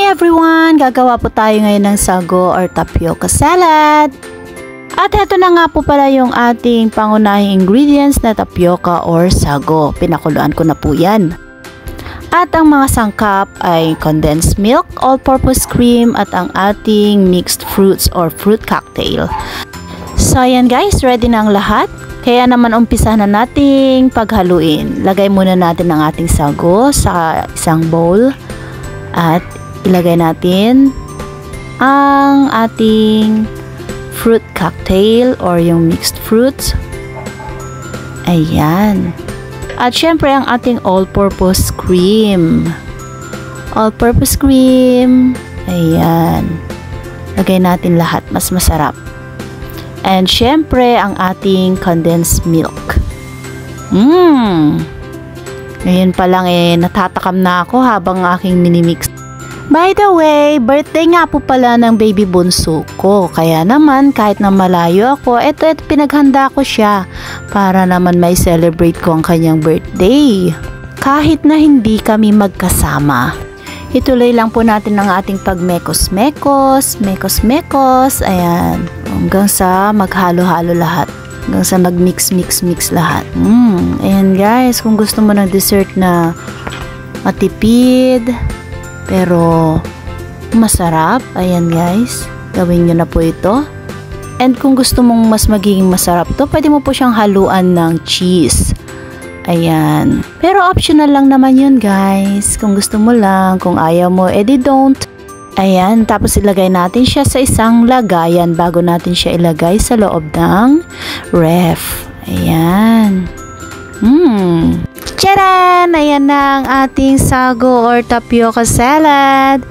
Hi everyone! Gagawa po tayo ngayon ng sago or tapioca salad. At heto na nga po pala yung ating pangunahing ingredients na tapioca or sago. Pinakuluan ko na po yan. At ang mga sangkap ay condensed milk, all-purpose cream at ang ating mixed fruits or fruit cocktail. So ayan guys, ready na ang lahat. Kaya naman umpisa na nating paghaluin. Lagay muna natin ang ating sago sa isang bowl. At ilagay natin ang ating fruit cocktail or yung mixed fruits. Ayan. At syempre ang ating all-purpose cream. All-purpose cream. Ayan. Lagay natin lahat. Mas masarap. And syempre ang ating condensed milk. Ngayon pa lang natatakam na ako habang aking minimix. By the way, birthday nga po pala ng baby bunso ko. Kaya naman kahit na malayo ako, eto pinaghanda ko siya para naman may celebrate ko ang kanyang birthday. Kahit na hindi kami magkasama. Ituloy lang po natin ang ating pagmekos-mekos, mekos-mekos, ayan. Hanggang sa maghalo-halo lahat. Hanggang sa mag-mix-mix-mix lahat. Ayan guys, kung gusto mo ng dessert na matipid, pero masarap, ayan guys, gawin nyo na po ito. And kung gusto mong mas magiging masarap to, pwede mo po siyang haluan ng cheese. Ayan. Pero optional lang naman yun guys. Kung gusto mo lang, kung ayaw mo, edi don't. Ayan, tapos ilagay natin siya sa isang lagayan bago natin siya ilagay sa loob ng ref. Ayan. Tcharan! Ayan na ang ating sago or tapioca salad.